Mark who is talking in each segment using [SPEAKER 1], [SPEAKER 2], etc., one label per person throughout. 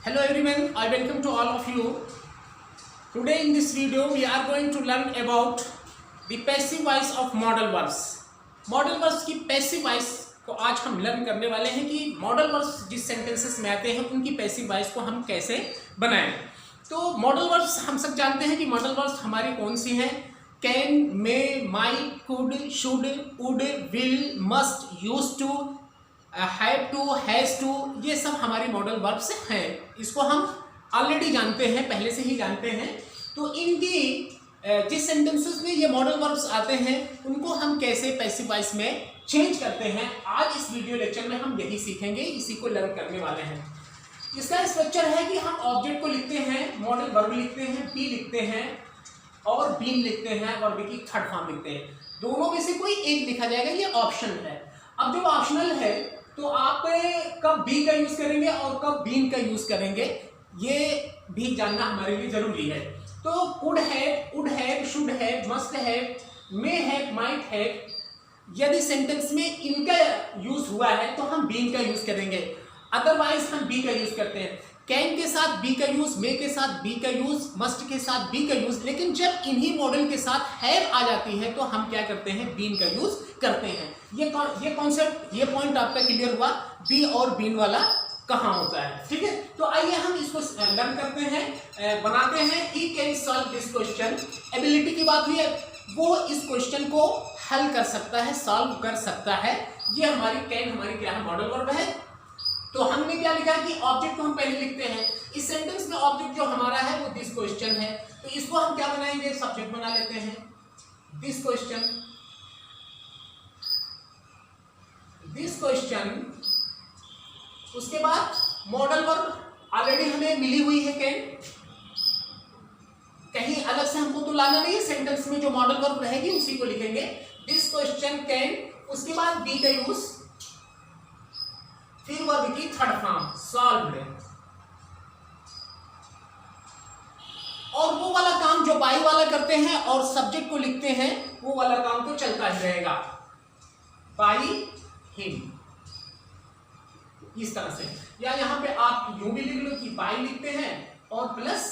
[SPEAKER 1] Hello everyone, I welcome to all of you. Today in this video we are going to learn about the passive voice of modal verbs. Modal verbs की passive voice को आज हम learn करने वाले हैं कि modal verbs जिस sentences में आते हैं उनकी passive voice को हम कैसे बनाएं. तो modal verbs हम सब जानते हैं कि modal verbs हमारी कौन सी हैं. Can, may, might, could, should, would, will, must, used to, have to, has to, ये सब हमारी मॉडल वर्ब्स हैं. इसको हम ऑलरेडी जानते हैं, पहले से ही जानते हैं. तो इनकी जिस सेंटेंसेस में ये मॉडल वर्ब्स आते हैं उनको हम कैसे पैसिव वॉइस में चेंज करते हैं, आज इस वीडियो लेक्चर में हम यही सीखेंगे, इसी को लर्न करने वाले हैं. इसका स्ट्रक्चर है कि हम ऑब्जेक्ट को लिखते हैं, मॉडल वर्ब लिखते हैं, बी लिखते हैं और बीन लिखते हैं, वर्ब की थर्ड फॉर्म लिखते हैं. दोनों में से कोई एक लिखा जाएगा, ये ऑप्शन है. अब जब ऑप्शनल है तो आप कब बी का यूज करेंगे और कब बीन का यूज करेंगे ये भी जानना हमारे लिए जरूरी है. तो could have, would have, should have, must have, may have, might have, यदि सेंटेंस में इनका यूज हुआ है तो हम बीन का यूज करेंगे, अदरवाइज हम बी का यूज करते हैं. कैन के साथ बी का यूज, मे के साथ बी का यूज, मस्ट के साथ बी का यूज. लेकिन जब इन्हीं मॉडल के साथ हैव आ जाती है तो हम क्या करते हैं, बीन का यूज करते हैं. ये कॉन्सेप्ट, ये पॉइंट आपका क्लियर हुआ, बी और बीन वाला कहाँ होता है. ठीक है, तो आइए हम इसको लर्न करते हैं, बनाते हैं. He can solve this question. Ability की बात हुई है, वो इस क्वेश्चन को हल कर सकता है, सॉल्व कर सकता है. ये हमारी कैन, हमारी क्या है, मॉडल वर्ब है. तो हमने क्या लिखा है कि ऑब्जेक्ट को हम पहले लिखते हैं. इस सेंटेंस में ऑब्जेक्ट जो हमारा है वो दिस क्वेश्चन है, तो इसको हम क्या बनाएंगे, सब्जेक्ट बना लेते हैं, दिस क्वेश्चन. दिस क्वेश्चन, उसके बाद मॉडल वर्ब ऑलरेडी हमें मिली हुई है कैन, कहीं अलग से हमको तो लाना नहीं है. सेंटेंस में जो मॉडल वर्ब रहेगी उसी को लिखेंगे, दिस क्वेश्चन कैन. उसके बाद बी का यूज, फिर वर्ब की थर्ड फॉर्म सॉल्व्ड. और वो वाला काम जो बाई वाला करते हैं और सब्जेक्ट को लिखते हैं वो वाला काम तो चलता ही रहेगा, बाई हिम, इस तरह से. या यहां पे आप यूं भी लिख लो कि बाई लिखते हैं और प्लस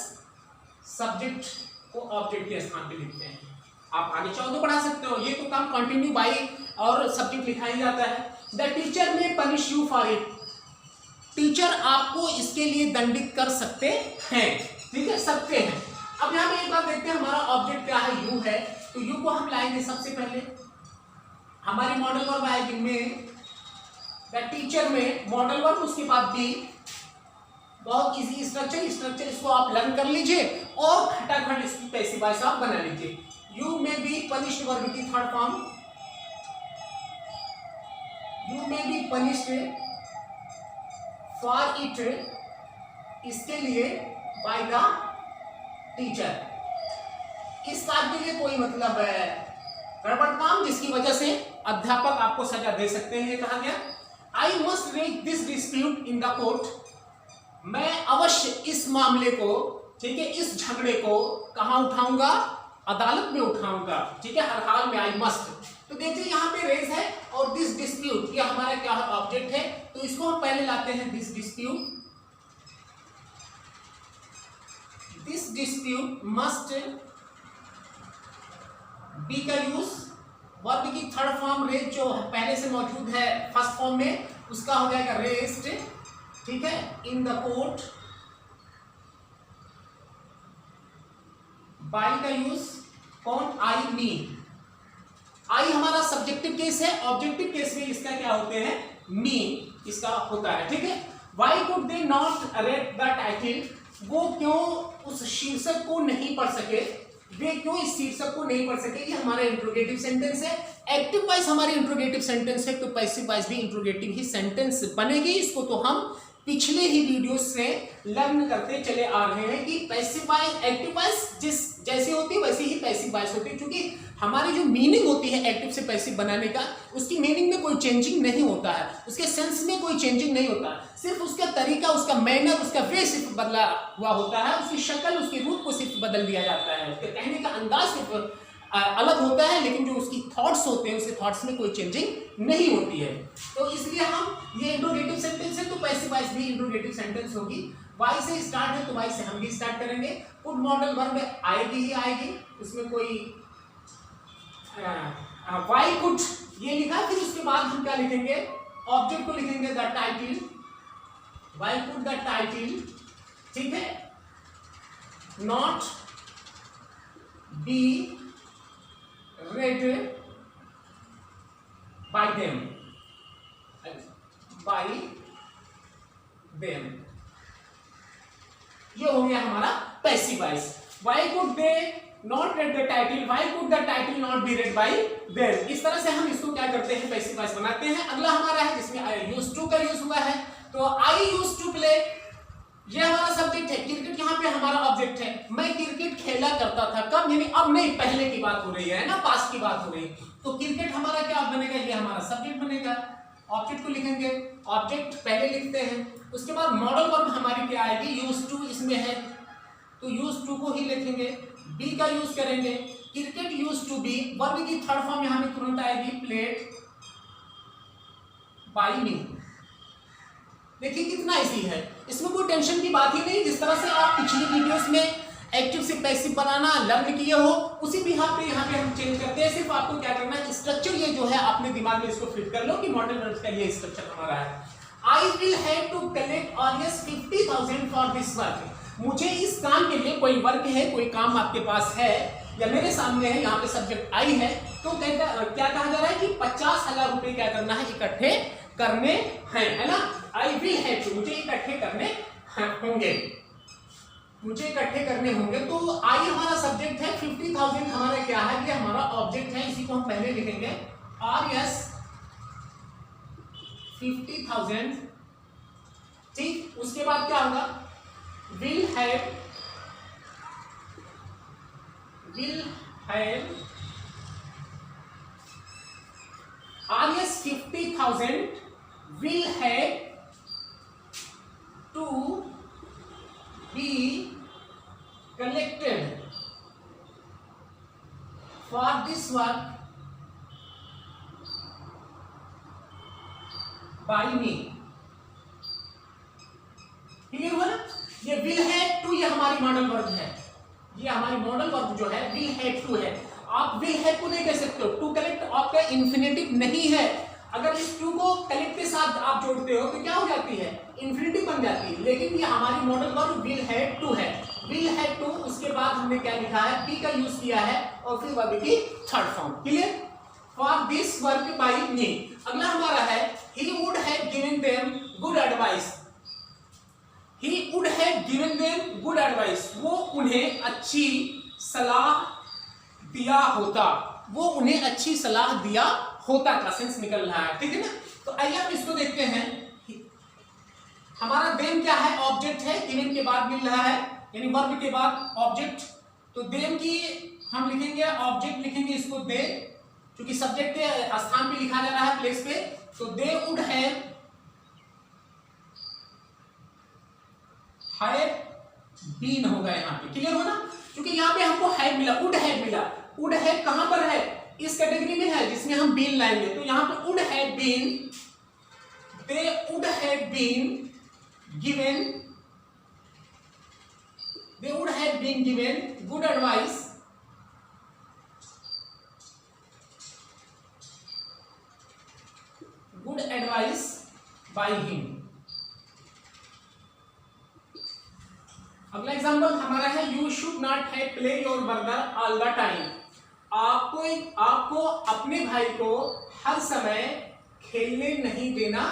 [SPEAKER 1] सब्जेक्ट को ऑब्जेक्ट के स्थान पे लिखते हैं. आप आगे चाहो तो बढ़ा सकते हो, ये तो काम कंटिन्यू बाई और सब्जेक्ट लिखा ही जाता है. द टीचर में punish you for it. Teacher आपको इसके लिए दंडित कर सकते हैं. ठीक है, सकते हैं. अब यहां पे एक बात देखते हैं, हमारा ऑब्जेक्ट क्या है, यू है, तो यू को हम लाएंगे सबसे पहले. हमारी मॉडल वर्ब आएगी में, द टीचर में मॉडल वर्ब, उसके बाद बी. बहुत इजी स्ट्रक्चर इसको आप लर्न कर लीजिए और खटाखट इसकी पैसिव वॉइस आप बना लीजिए. यू में बी पनिश्ड, वर्ब की थर्ड फॉर्म, यू में बी पनिश्ड फॉर इट, इसके लिए बाय द टीचर. इस बात के लिए कोई मतलब गड़बड़ काम जिसकी वजह से अध्यापक आपको सजा दे सकते हैं, कहा गया. I must raise this dispute in the court. मैं अवश्य इस मामले को, ठीक है, इस झगड़े को कहां उठाऊंगा, अदालत में उठाऊंगा. ठीक है, हर हाल में आई मस्ट. तो देखिए यहाँ पे रेज है और दिस डिस्प्यूट, ये हमारा क्या है, ऑब्जेक्ट है. तो इसको हम पहले लाते हैं, this dispute. This dispute must be का यूज, वर्ब की थर्ड फॉर्म रेज जो पहले से मौजूद है फर्स्ट फॉर्म में, उसका हो जाएगा रेज्ड. ठीक है, इन द कोर्ट. बाई का यूज, कौन, आई, मी. आई हमारा सब्जेक्टिव केस है, ऑब्जेक्टिव केस में इसका क्या होते हैं, मी इसका होता है. ठीक है, Y could they not read the title. वो क्यों उस शीर्षक को नहीं पढ़ सके, वे क्यों इस शीर्षक को नहीं पढ़ सके. ये हमारा इंट्रोगेटिव सेंटेंस है. एक्टिव वॉइस हमारी इंट्रोगेटिव सेंटेंस है, तो पैसिव वॉइस भी इंट्रोगेटिव ही सेंटेंस बनेगी. इसको तो हम पिछले ही वीडियो से लर्न करते चले आ रहे हैं कि पैसिव वॉइस, एक्टिव वॉइस जिस जैसी होती है वैसी ही पैसिव वॉइस होती है. क्योंकि हमारी जो मीनिंग होती है एक्टिव से पैसिव बनाने का, उसकी मीनिंग में कोई चेंजिंग नहीं होता है, उसके सेंस में कोई चेंजिंग नहीं होता है. सिर्फ उसका तरीका, उसका मैनर, उसका वे सिर्फ बदला हुआ होता है, उसकी शक्ल, उसके रूप को सिर्फ बदल दिया जाता है, उसके कहने का अंदाज सिर्फ अलग होता है, लेकिन जो उसकी थॉट्स होते हैं उसके थॉट्स में कोई चेंजिंग नहीं होती है। तो इसलिए हम ये इंट्रोगेटिव सेंटेंस है तो पैसिव वॉइस भी इंट्रोगेटिव सेंटेंस होगी। वाई से स्टार्ट है तो वाई से हम भी स्टार्ट करेंगे। कुड मॉडल वर्ब में आएगी ही आएगी, उसमें कोई वाई कुड ये लिखा, फिर उसके बाद हम क्या लिखेंगे, ऑब्जेक्ट को लिखेंगे the title, Y could the title, ठीक है, not be read by them, by them, ये हो गया हमारा passive voice. Why could they not read the title? Why could the title not be read by them? इस तरह से हम इसको क्या करते हैं, पैसिव वॉइस बनाते हैं। अगला हमारा है जिसमें I used to का यूज हुआ है, तो I used to play, ये हमारा सब्जेक्ट है, क्रिकेट यहाँ पे हमारा ऑब्जेक्ट है। मैं क्रिकेट खेला करता था, कब, यानी अब नहीं, पहले की बात हो रही है ना, पास्ट की बात हो रही है। तो क्रिकेट हमारा क्या बनेगा, ये हमारा सब्जेक्ट बनेगा। ऑब्जेक्ट को लिखेंगे, ऑब्जेक्ट पहले लिखते हैं, उसके बाद मॉडल वर्ब हमारी क्या आएगी, यूज टू इसमें है तो यूज टू को ही लिखेंगे, बी का यूज करेंगे, क्रिकेट यूज टू बी, वर्ब की थर्ड फॉर्म यहाँ पे तुरंत आएगी, प्लेड बाय मी। देखिए कितना इजी है, इसमें कोई टेंशन की बात ही नहीं। जिस तरह से आप पिछली वीडियोस में एक्टिव से पैसिव बनाना लर्न किए हो, उसी भी यहाँ पे हम चेंज करते हैं। सिर्फ आपको क्या करना है, स्ट्रक्चर ये जो है अपने दिमाग में इसको फिट कर लो कि मॉडल वर्ब्स का ये स्ट्रक्चर हमारा है। I will have to collect always 50,000 for this work. मुझे इस काम के लिए, कोई वर्क है, कोई काम आपके पास है या मेरे सामने है, यहाँ पे सब्जेक्ट आई है, तो क्या कहा जा रहा है कि 50,000 रुपए क्या करना है, इकट्ठे करने हैं, है ना। आई विल हैव टू, मुझे इकट्ठे करने होंगे, मुझे इकट्ठे करने होंगे। तो आई हमारा सब्जेक्ट है, 50,000 हमारा क्या है, ये हमारा ऑब्जेक्ट है, इसी को हम पहले लिखेंगे आर एस 50,000, ठीक। उसके बाद क्या होगा, will have R S 50,000 will have to be collected for this work by me। Clear हुआ ना। ये will have to ये हमारी मॉडल वर्ब है, ये हमारी मॉडल वर्ब जो है will have to है। आप will have को नहीं कह सकते हो, टू कलेक्ट आपका इन्फिनेटिव नहीं है। अगर इस टू को कलेक्ट के साथ आप जोड़ते हो तो क्या हो जाती है, इन्फिनिटिव बन जाती है। लेकिन ये हमारी model verb will have to है, विल हैव टू, उसके बाद हमने क्या लिखा है, बी का यूज किया है, और फिर वर्ब की third form. Clear, for this work by me. अगला हमारा है, he would have given them good advice. He would have given them good advice, वो उन्हें अच्छी सलाह दिया होता, वो उन्हें अच्छी सलाह दिया होता का सेंस निकल रहा है, ठीक है ना। तो आइए हम इसको देखते हैं। हमारा देम क्या है, ऑब्जेक्ट है, गिवन के बाद मिल रहा है, यानी वर्ब के बाद ऑब्जेक्ट। तो देम की हम लिखेंगे, ऑब्जेक्ट लिखेंगे इसको दे, क्योंकि सब्जेक्ट के स्थान पे लिखा जा रहा है, प्लेस पे। तो दे वुड हैव बीन होगा यहाँ पे, क्लियर हो ना। क्योंकि यहाँ पे हमको हैव मिला, वुड हैव मिला। वुड हैव कहां पर है, इस कैटेगरी में है जिसमें हम बीन लाएंगे। तो यहाँ पे would have been, they would have been given, they would have been given good advice by him। अगला एग्जांपल हमारा है, you should not have play your brother all the time। आपको अपने भाई को हर समय खेलने नहीं देना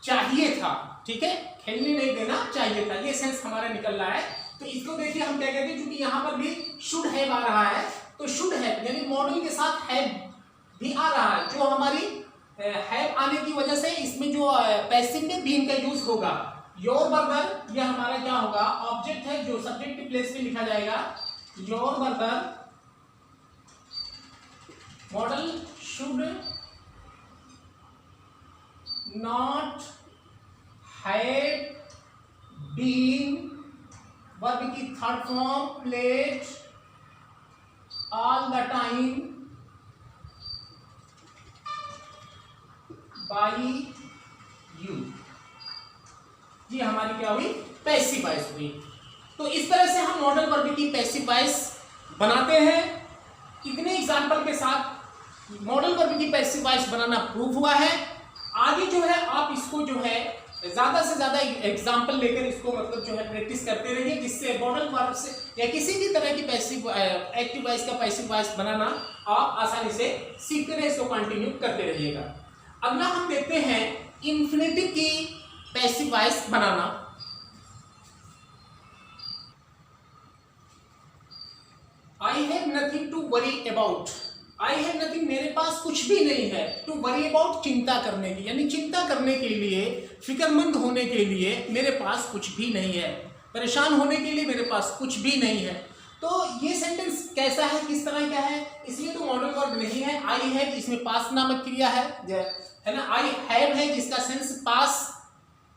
[SPEAKER 1] चाहिए था, ठीक है, खेलने नहीं देना चाहिए था, ये सेंस हमारा निकल रहा है। तो इसको देखिए हम क्या कहते हैं, क्योंकि यहाँ पर भी शुड हैव आ रहा है, तो शुड हैव यानी मॉडल के साथ हैव भी आ रहा है, जो हमारी हैव आने की वजह से इसमें जो पैसिव में बीन का यूज होगा। योर ब्रदर ये हमारा क्या होगा, ऑब्जेक्ट है जो सब्जेक्ट के प्लेस पे लिखा जाएगा। Your brother model should not have been, verb की third form played all the time by you. ये हमारी क्या हुई, पैसिव वॉइस हुई। तो इस तरह से हम मॉडल वर्ब की पैसिव वॉइस बनाते हैं। इतने एग्जाम्पल के साथ मॉडल वर्ब की पैसिव वॉइस बनाना प्रूव हुआ है। आगे जो है आप इसको जो है ज्यादा से ज्यादा एग्जाम्पल लेकर इसको मतलब जो है प्रैक्टिस करते रहिए, जिससे मॉडल वर्ब से या किसी भी तरह की पैसिव एक्टिव वॉइस का पैसिव वॉइस बनाना आप आसानी से सीखते रहे, इसको कंटिन्यू करते रहिएगा। अगला हम देखते हैं इंफिनिटिव की पैसिव वॉइस बनाना। I have nothing to worry about. I have nothing, मेरे पास कुछ भी नहीं है, टू वरी अबाउट, चिंता करने की, यानी चिंता करने के लिए, फिक्रमंद होने के लिए मेरे पास कुछ भी नहीं है, परेशान होने के लिए मेरे पास कुछ भी नहीं है। तो ये सेंटेंस कैसा है, किस तरह का है, इसलिए तो मॉडल वर्ब नहीं है। आई हैव इसमें पास्ट नामक क्रिया है ना। आई हैव है जिसका सेंस पास्ट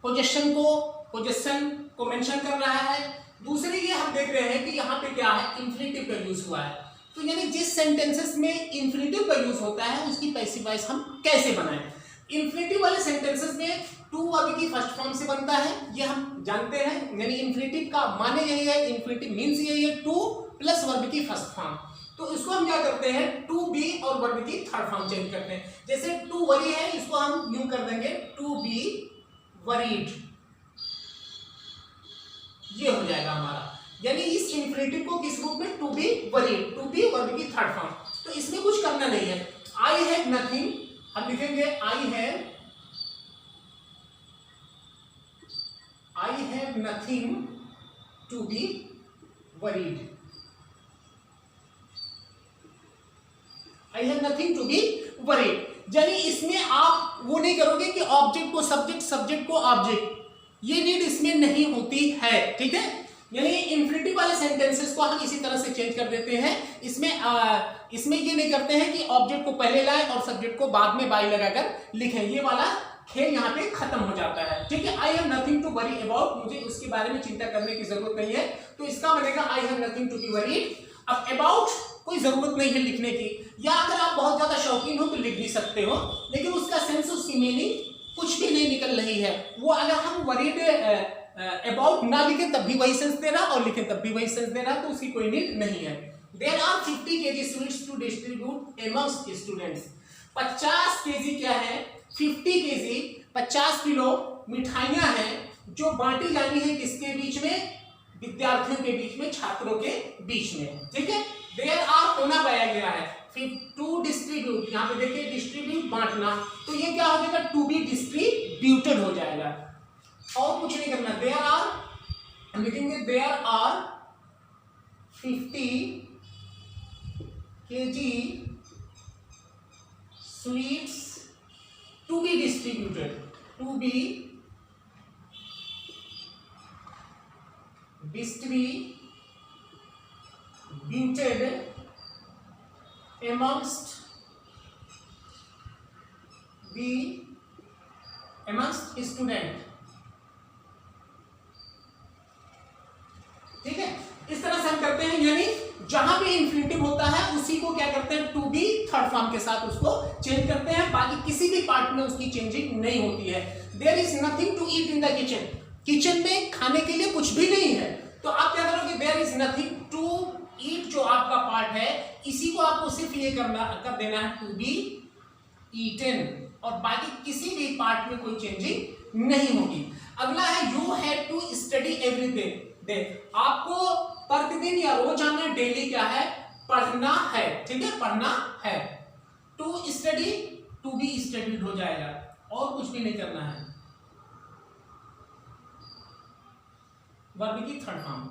[SPEAKER 1] पोजेशन को मेंशन कर रहा है। दूसरी ये हम देख रहे हैं कि यहाँ पे क्या है, इंफिनिटिव का यूज हुआ है। तो यानी जिस सेंटेंसेस में इंफिनिटिव का यूज होता है उसकी पैसिव वॉइस हम कैसे बनाएं। इंफिनिटिव वाले सेंटेंसेस में टू वर्ब की फर्स्ट फॉर्म से बनता है, ये हम जानते हैं। यानी इंफिनिटिव का माने यही है, इंफिनिटिव मीन्स यही है, टू प्लस वर्ब की फर्स्ट फॉर्म। तो इसको हम क्या करते हैं, टू बी और वर्ब की थर्ड फॉर्म चेंज करते हैं। जैसे टू वरी है, इसको हम यूं कर देंगे टू बी वरीड, ये हो जाएगा हमारा। यानी इस इंफिनिटिव को किस रूप में, to be worried, to be verb की थर्ड फॉर्म। तो इसमें कुछ करना नहीं है। आई हैव नथिंग, हम लिखेंगे I have nothing to be worried. I have nothing to be worried. यानी इसमें आप वो नहीं करोगे कि ऑब्जेक्ट को सब्जेक्ट, सब्जेक्ट को ऑब्जेक्ट, ये नीड इसमें नहीं होती है, ठीक है। यानी इंफिनिटिव वाले सेंटेंसेस को हम इसी तरह से चेंज कर देते हैं। इसमें ये नहीं करते हैं कि ऑब्जेक्ट को पहले लाए और सब्जेक्ट को बाद में बाई लगाकर लिखें, ये वाला खेल यहाँ पे खत्म हो जाता है, ठीक है। I have nothing to worry about, मुझे उसके बारे में चिंता करने की जरूरत नहीं है, तो इसका बनेगा I have nothing to be worried. अब अबाउट कोई जरूरत नहीं है लिखने की, या अगर आप बहुत ज्यादा शौकीन हो तो लिख भी सकते हो, लेकिन उसका सेंस, उसकी मीनिंग कुछ भी नहीं निकल रही है। वो अगर हम वरीड अबाउट ना लिखें तब भी वही सेंस दे रहा, और लिखें तब भी वही सेंस दे रहा, तो उसकी कोई नीड नहीं है। There are 50 kg sweets to distribute amongst students. 50 kg क्या है, 50 kg 50 किलो मिठाइयां हैं जो बांटी जानी है किसके बीच में, विद्यार्थियों के बीच में, छात्रों के बीच में, ठीक है। देयर आर होना पाया गया है, टू डिस्ट्रीब्यूट, यहाँ पे देखिए डिस्ट्रीब्यूट बांटना, तो ये क्या हो जाएगा, टू बी डिस्ट्रीब्यूटेड हो जाएगा, और कुछ नहीं करना। देयर आर, हम लिखेंगे there are 50 kg sweets to be distributed, to be distributed amongst student, ठीक है। इस तरह से हम करते हैं, यानी जहां पे इंफिनिटिव होता है उसी को क्या करते हैं, टू बी थर्ड फॉर्म के साथ उसको चेंज करते हैं, बाकी किसी भी पार्ट में उसकी चेंजिंग नहीं होती है। There is nothing to eat in the kitchen, kitchen में खाने के लिए कुछ भी नहीं है, तो आप क्या करोगे, there is nothing to eat, जो आपका पार्ट है इसी को आपको सिर्फ ये कर देना है, टू बी ईटन, और बाकी किसी भी पार्ट में कोई चेंजिंग नहीं होगी। अगला है you have to study every day, आपको प्रतिदिन या रोजाना डेली क्या है, पढ़ना है, ठीक है, पढ़ना है। To study, to be studied हो जाएगा, और कुछ भी नहीं करना है, वर्ब की थर्ड फॉर्म।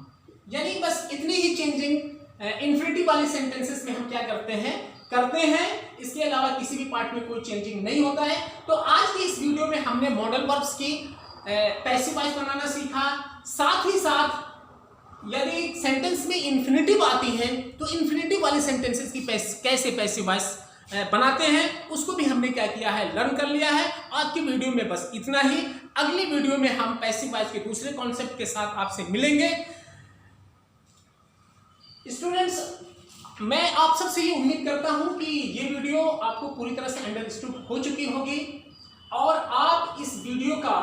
[SPEAKER 1] यानी बस इतनी ही चेंजिंग इंफिनिटिव वाले सेंटेंसेस में हम क्या करते हैं, इसके अलावा किसी भी पार्ट में कोई चेंजिंग नहीं होता है। तो आज की इस वीडियो में हमने मॉडल वर्ब्स की पैसिव वॉइस बनाना सीखा, साथ ही साथ यदि सेंटेंस में इंफिनिटिव आती है तो इंफिनिटिव वाले सेंटेंसेस की कैसे पैसिव वॉइस बनाते हैं उसको भी हमने क्या किया है, लर्न कर लिया है। आज की वीडियो में बस इतना ही, अगली वीडियो में हम पैसिव वॉइस के दूसरे कॉन्सेप्ट के साथ आपसे मिलेंगे। स्टूडेंट्स, मैं आप सबसे ये उम्मीद करता हूं कि ये वीडियो आपको पूरी तरह से अंडरस्टूड हो चुकी होगी और आप इस वीडियो का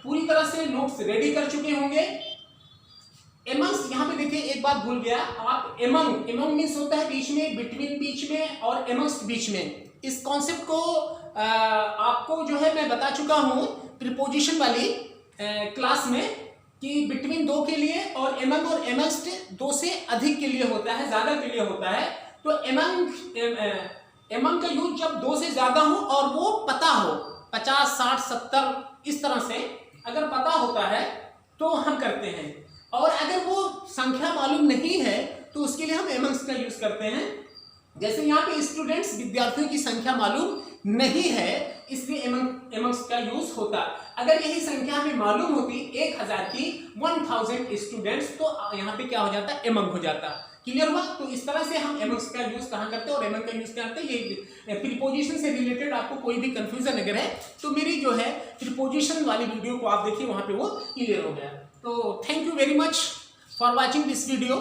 [SPEAKER 1] पूरी तरह से नोट्स रेडी कर चुके होंगे। एमंग्स, यहाँ पे देखिए एक बात भूल गया, आप एमंग मीन्स होता है बीच में, बिटवीन बीच में और एमंग्स बीच में। इस कॉन्सेप्ट को आपको जो है मैं बता चुका हूँ प्रीपोजिशन वाली क्लास में कि बिटवीन दो के लिए और एमंग्स्ट दो से अधिक के लिए होता है, ज्यादा के लिए होता है। तो एमंग का यूज जब दो से ज्यादा हो और वो पता हो 50, 60, 70 इस तरह से अगर पता होता है तो हम करते हैं, और अगर वो संख्या मालूम नहीं है तो उसके लिए हम एमंग्स का यूज करते हैं। जैसे यहाँ पे स्टूडेंट्स, विद्यार्थियों की संख्या मालूम नहीं है, इसलिए एमंग्स का यूज होता। अगर यही संख्या हमें मालूम होती 1000 की, 1000 स्टूडेंट्स, तो यहाँ पे क्या हो जाता, एमंग हो जाता। क्लियर हुआ? तो इस तरह से हम एमंग्स का यूज कहाँ करते हैं और एमंग का यूज क्या करते हैं। ये प्रीपोजिशन से रिलेटेड आपको कोई भी कंफ्यूजन अगर है तो मेरी जो है प्रीपोजिशन वाली वीडियो को आप देखिए, वहां पे वो क्लियर हो गया। तो thank you very much for watching this video.